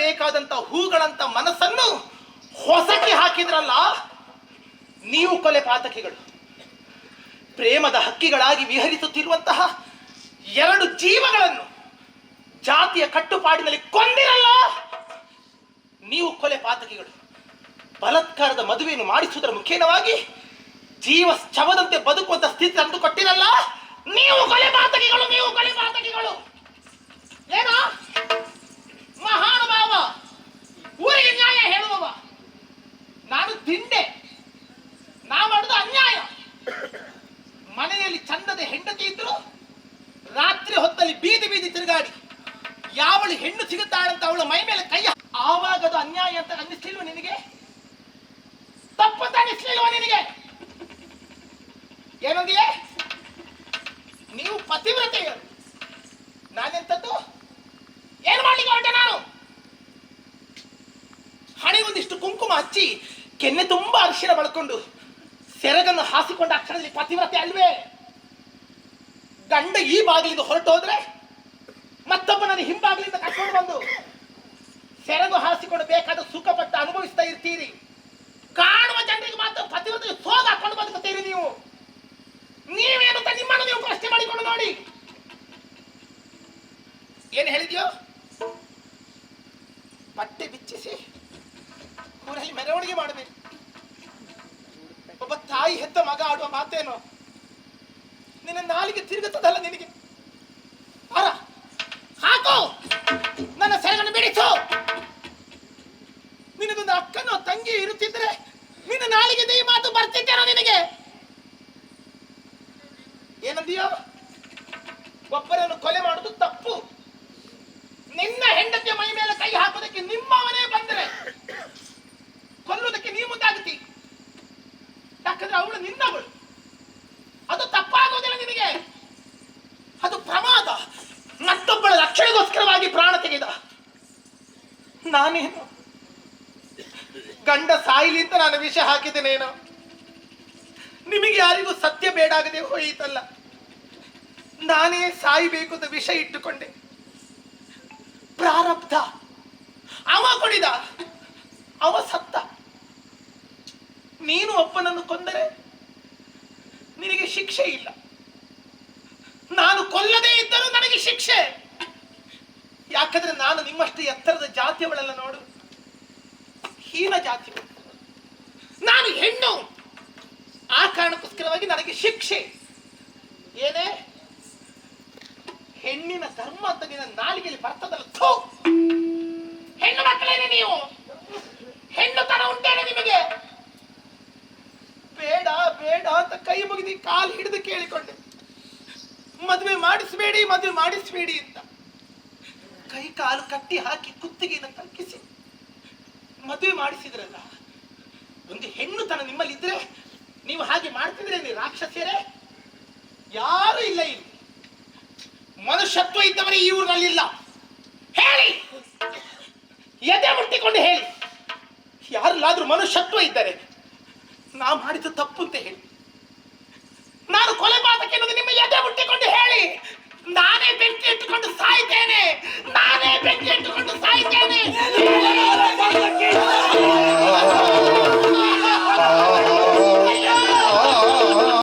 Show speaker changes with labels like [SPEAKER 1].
[SPEAKER 1] ಅರಳಬೇಕಾದಂತ ಹೂಗಳಂತ ಮನಸ್ಸನ್ನು ಹೊಸಕಿ ಹಾಕಿದ್ರಲ್ಲ, ನೀವು ಕೊಲೆ ಪಾತಕಿಗಳು. ಪ್ರೇಮದ ಹಕ್ಕಿಗಳಾಗಿ ವಿಹರಿಸುತ್ತಿರುವಂತಹ ಎರಡು ಜೀವಗಳನ್ನು ಜಾತಿಯ ಕಟ್ಟುಪಾಡಿನಲ್ಲಿ ಕೊಂದಿರಲ್ಲ, ನೀವು ಕೊಲೆ ಪಾತಕಿಗಳು. ಬಲಾತ್ಕಾರದ ಮದುವೆಯನ್ನು ಮಾಡಿಸುವುದರ ಮುಖೇನವಾಗಿ ಜೀವ ಶವದಂತೆ ಬದುಕುವಂತ ಸ್ಥಿತಿ ತಂದು ಕೊಟ್ಟಿರಲ್ಲ, ನೀವು ಕೊಲೆ ಪಾತಕಿಗಳು. ನೀವು ಕೊಲೆ ಪಾತಕಿಗಳು. ಏನೋ ಮಹಾನುಭಾವ, ಊರಿಗೆ ನ್ಯಾಯ ಹೇಳುವವ, ನಾನು ತಿಂಡೆ, ನಾ ಮಾಡಿದ ಅನ್ಯಾಯ. ಮನೆಯಲ್ಲಿ ಚಂದದ ಹೆಂಡತಿ ಇದ್ರು, ರಾತ್ರಿ ಹೊತ್ತಲ್ಲಿ ಬೀದಿ ಬೀದಿ ತಿರುಗಾಡಿ ಯಾವಳು ಹೆಣ್ಣು ಸಿಗುತ್ತಾಳಂತ ಅವಳ ಮೈ ಮೇಲೆ ಕೈ, ಆವಾಗದು ಅನ್ಯಾಯ ಅಂತ ಅನ್ನಿಸ್ಲಿಲ್ವ ನಿನಗೆ? ತಪ್ಪಂತ ಅನ್ನಿಸ್ಲಿಲ್ವ ನಿನಗೆ? ಏನಂದಿಯೇ? ನೀವು ಪತಿವ್ರತೆಯರು, ನಾನೆಂತದ್ದು? ಏನು ಮಾಡ್ಲಿಕ್ಕೆ ಹೊರಟೆ ನಾನು? ಹಣೆಗೊಂದಿಷ್ಟು ಕುಂಕುಮ ಹಚ್ಚಿ ಕೆನ್ನೆ ತುಂಬಾ ಅರಿಶಿನ ಬಳಕೊಂಡು ಸೆರಗನ್ನು ಹಾಸಿಕೊಂಡ ಅಕ್ಷರದಲ್ಲಿ ಪತಿವ್ರತೆ ಅಲ್ವೇ? ಗಂಡ ಈ ಬಾಗಿಲಿಂದ ಹೊರಟು ಹೋದ್ರೆ ಮತ್ತೊಬ್ಬ ನನ್ನ ಹಿಂಬಾಗಿಲಿಂದ ಕರ್ಕೊಂಡು ಬಂದು ಸೆರಗು ಹಾಸಿಕೊಂಡು ಬೇಕಾದ ಸುಖಪಟ್ಟು ಅನುಭವಿಸ್ತಾ ಇರ್ತೀರಿ. ಕಾಣುವ ಜನರಿಗೆ ಮಾತ್ರ ಪತಿವ್ರತೆ ಸೋಗ ಹಾಕೊಂಡು ಬದುಕುತ್ತೀರಿ ನೀವು. ನೀವೇನು ಅಂತ ನಿಮ್ಮನ್ನು ನೀವು ಪ್ರಶ್ನೆ ಮಾಡಿಕೊಂಡು ನೋಡಿ. ಏನು ಹೇಳಿದ್ಯೋ? ಬಟ್ಟೆ ಬಿಚ್ಚಿಸಿ ಊರಲ್ಲಿ ಮೆರವಣಿಗೆ ಮಾಡಬೇಕು. ಒಬ್ಬ ತಾಯಿ ಹೆತ್ತ ಮಗ ಆಡುವ ಮಾತೇನು? ನಿನ್ನ ನಾಲಿಗೆ ತಿರುಗುತ್ತದಲ್ಲ ನಿನಗೆ? ಅರ ಹಾಕು, ನನ್ನ ಸೆರಗನ್ನು ಬಿಡಿಸು. ನಿನಗೊಂದು ಅಕ್ಕನೋ ತಂಗಿ ಇರುತ್ತಿದ್ರೆ ನಿನ್ನ ನಾಲಿಗೆ ಈ ಮಾತು ಬರ್ತಿದ್ದೇನೋ ನಿನಗೆ? ಏನಂದಿಯೋ? ಒಬ್ಬರನ್ನು ಕೊಲೆ ಮಾಡುವುದು ತಪ್ಪು. ನಿನ್ನ ಹೆಂಡತಿಯ ಮೈ ಮೇಲೆ ಕೈ ಹಾಕೋದಕ್ಕೆ ನಿಮ್ಮವನೇ ಬಂದರೆ ಕೊಲ್ಲುವುದಕ್ಕೆ ನೀವು ಮುಂದಾಗುತ್ತಿ. ಯಾಕಂದ್ರೆ ಅವಳು ನಿನ್ನವಳು. ಅದು ತಪ್ಪಾಗುವುದಿಲ್ಲ ನಿನಗೆ. ಅದು ಪ್ರಮಾದ. ಮತ್ತೊಬ್ಬಳ ರಕ್ಷಣೆಗೋಸ್ಕರವಾಗಿ ಪ್ರಾಣ ತೆಗೆದ. ನಾನೇನು ಗಂಡ ಸಾಯಿಲಿ ಅಂತ ನಾನು ವಿಷ ಹಾಕಿದ್ದೇನೇನೋ? ನಿಮಗೆ ಯಾರಿಗೂ ಸತ್ಯ ಬೇಡಾಗದೆ ಹೋಯಿತಲ್ಲ, ನಾನೇ ಸಾಯಬೇಕು ಅಂತ ವಿಷ ಇಟ್ಟುಕೊಂಡೆ. ಪ್ರಾರಬ್ಧ. ಅವ ಕೊಡಿದ, ಅವ ಸತ್ತ. ನೀನು ಒಬ್ಬನನ್ನು ಕೊಂದರೆ ನಿನಗೆ ಶಿಕ್ಷೆ ಇಲ್ಲ. ನಾನು ಕೊಲ್ಲದೇ ಇದ್ದರೂ ನನಗೆ ಶಿಕ್ಷೆ. ಯಾಕಂದ್ರೆ ನಾನು ನಿಮ್ಮಷ್ಟು ಎತ್ತರದ ಜಾತಿಯವಳೆಲ್ಲ ನೋಡು, ಹೀನ ಜಾತಿ. ನಾನು ಹೆಣ್ಣು, ಆ ಕಾರಣಕ್ಕೋಸ್ಕರವಾಗಿ ನನಗೆ ಶಿಕ್ಷೆ. ಏನೇ ಹೆಣ್ಣಿನ ಧರ್ಮ ಅಂತ ನಿನ್ನ ನಾಲಿಗೆಯಲ್ಲಿ ಬರ್ತದಲ್ಲ. ಹೆಣ್ಣು ಮಕ್ಕಳೇನೆ ನೀವು? ಹೆಣ್ಣು ತರ ಉಂಟೇನೆ ನಿಮಗೆ? ಬೇಡ ಬೇಡ ಅಂತ ಕೈ ಮುಗಿದು ಕಾಲು ಹಿಡಿದು ಕೇಳಿಕೊಂಡೆ, ಮದುವೆ ಮಾಡಿಸಬೇಡಿ, ಮದುವೆ ಮಾಡಿಸಬೇಡಿ ಅಂತ. ಕೈ ಕಾಲು ಕಟ್ಟಿ ಹಾಕಿ ಕುತ್ತಿಗೆಯನ್ನು ತಗ್ಗಿಸಿ ಮದುವೆ ಮಾಡಿಸಿದ್ರಲ್ಲ. ಒಂದು ಹೆಣ್ಣು ತನ ನಿಮ್ಮಲ್ಲಿ ಇದ್ರೆ ನೀವು ಹಾಗೆ ಮಾಡ್ತಿದ್ರೆ ನೀವು ರಾಕ್ಷಸಿಯರೇ? ಯಾರು ಇಲ್ಲ ಇಲ್ಲಿ. ಮನುಷ್ಯತ್ವ ಇದ್ದವರೇ ಈ ಊರಿನಲ್ಲಿಲ್ಲ. ಹೇಳಿ, ಎದೆ ಮುಟ್ಟಿಕೊಂಡು ಹೇಳಿ, ಯಾರಲ್ಲಾದ್ರೂ ಮನುಷ್ಯತ್ವ ಇದ್ದರೆ ನಾ ಮಾಡಿದ್ದು ತಪ್ಪು ಅಂತ ಹೇಳಿ. ನಾನು ಕೊಲೆ ಪಾತಕ ಎನ್ನುವುದು ನಿಮ್ಮ ಎದೆ ಮುಟ್ಟಿ